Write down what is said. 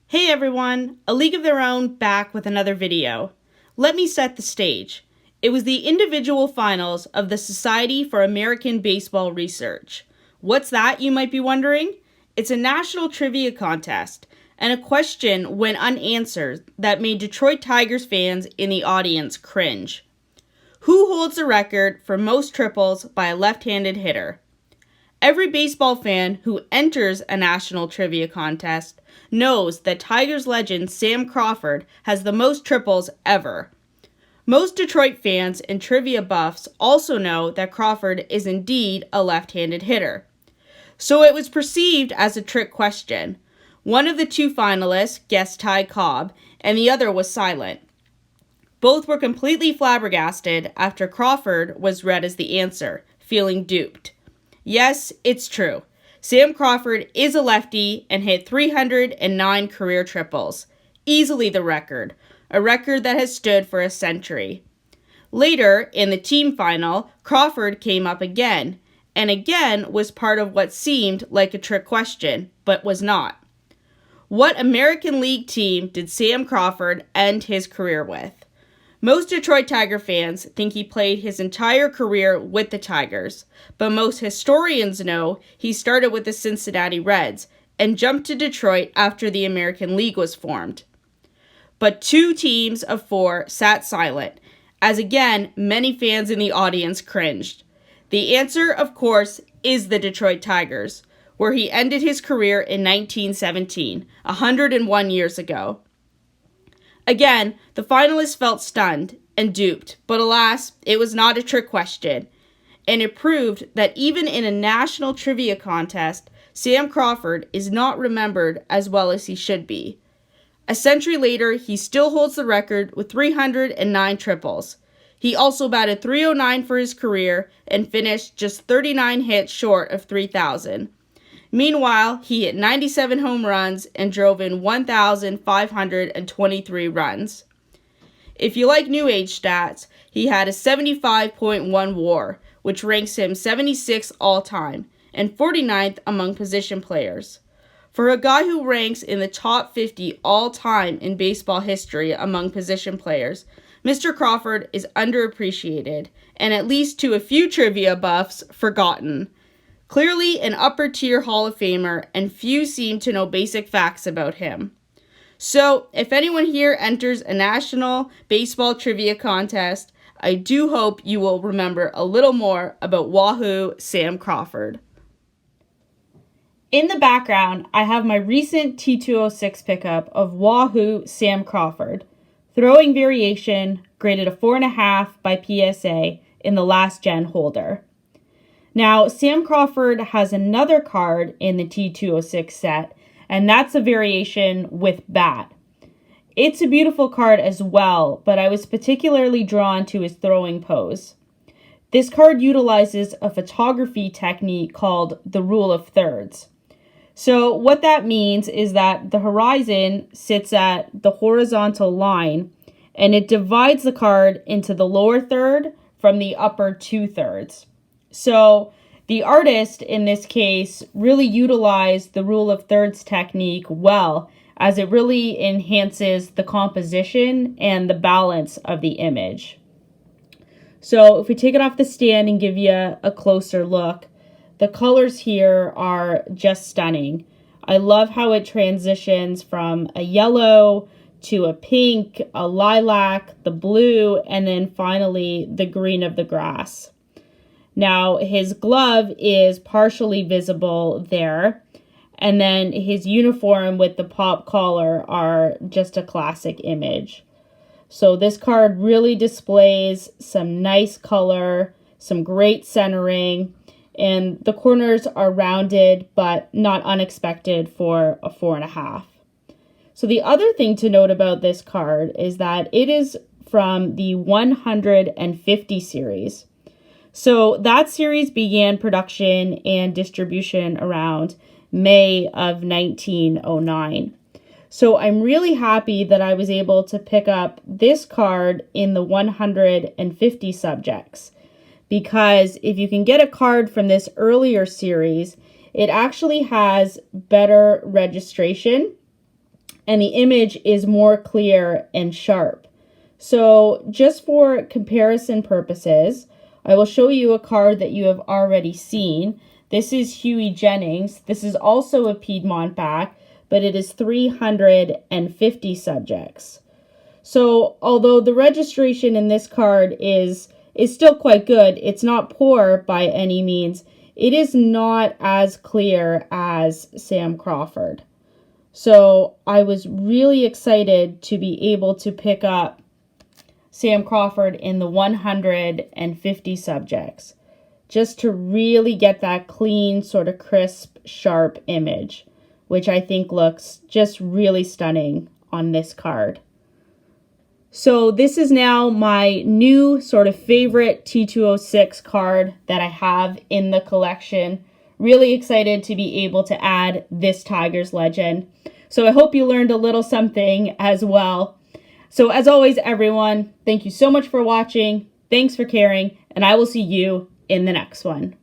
Hey everyone, A League of Their Own back with another video. Let me set the stage. It was the individual finals of the Society for American Baseball Research. What's that, you might be wondering? It's a national trivia contest, and a question went unanswered that made Detroit Tigers fans in the audience cringe. Who holds the record for most triples by a left-handed hitter? Every baseball fan who enters a national trivia contest knows that Tigers legend Sam Crawford has the most triples ever. Most Detroit fans and trivia buffs also know that Crawford is indeed a left-handed hitter. So it was perceived as a trick question. One of the two finalists guessed Ty Cobb, and the other was silent. Both were completely flabbergasted after Crawford was read as the answer, feeling duped. Yes, it's true. Sam Crawford is a lefty and hit 309 career triples, easily the record, a record that has stood for a century. Later, in the team final, Crawford came up again, and again was part of what seemed like a trick question, but was not. What American League team did Sam Crawford end his career with? Most Detroit Tiger fans think he played his entire career with the Tigers, but most historians know he started with the Cincinnati Reds and jumped to Detroit after the American League was formed. But 2 teams of 4 sat silent, as again, many fans in the audience cringed. The answer, of course, is the Detroit Tigers, where he ended his career in 1917, 101 years ago. Again, the finalists felt stunned and duped, but alas, it was not a trick question, and it proved that even in a national trivia contest, Sam Crawford is not remembered as well as he should be. A century later, he still holds the record with 309 triples. He also batted .309 for his career and finished just 39 hits short of 3,000. Meanwhile, he hit 97 home runs and drove in 1,523 runs. If you like New Age stats, he had a 75.1 WAR, which ranks him 76th all-time and 49th among position players. For a guy who ranks in the top 50 all-time in baseball history among position players, Mr. Crawford is underappreciated and, at least to a few trivia buffs, forgotten. Clearly an upper-tier Hall of Famer, and few seem to know basic facts about him. So, if anyone here enters a national baseball trivia contest, I do hope you will remember a little more about Wahoo Sam Crawford. In the background, I have my recent T206 pickup of Wahoo Sam Crawford. Throwing variation, graded a 4.5 by PSA in the last gen holder. Now, Sam Crawford has another card in the T206 set, and that's a variation with bat. It's a beautiful card as well, but I was particularly drawn to his throwing pose. This card utilizes a photography technique called the rule of thirds. So what that means is that the horizon sits at the horizontal line, and it divides the card into the lower third from the upper 2/3. So the artist in this case really utilized the rule of thirds technique well, as it really enhances the composition and the balance of the image. So if we take it off the stand and give you a closer look, the colors here are just stunning. I love how it transitions from a yellow to a pink, a lilac, the blue, and then finally the green of the grass. Now, his glove is partially visible there, And then his uniform with the pop collar are just a classic image. So this card really displays some nice color, some great centering, and the corners are rounded but not unexpected for a 4.5. So the other thing to note about this card is that it is from the 150 series. So that series began production and distribution around May of 1909. So I'm really happy that I was able to pick up this card in the 150 subjects, because if you can get a card from this earlier series, it actually has better registration and the image is more clear and sharp. So just for comparison purposes, I will show you a card that you have already seen. This is Huey Jennings. This is also a Piedmont back, but it is 350 subjects. So although the registration in this card is still quite good, it's not poor by any means, it is not as clear as Sam Crawford. So I was really excited to be able to pick up Sam Crawford in the 150 subjects, just to really get that clean, sort of crisp, sharp image, which I think looks just really stunning on this card. So this is now my new sort of favorite T206 card that I have in the collection. Really excited to be able to add this Tigers legend. So I hope you learned a little something as well. So as always, everyone, thank you so much for watching. Thanks for caring, and I will see you in the next one.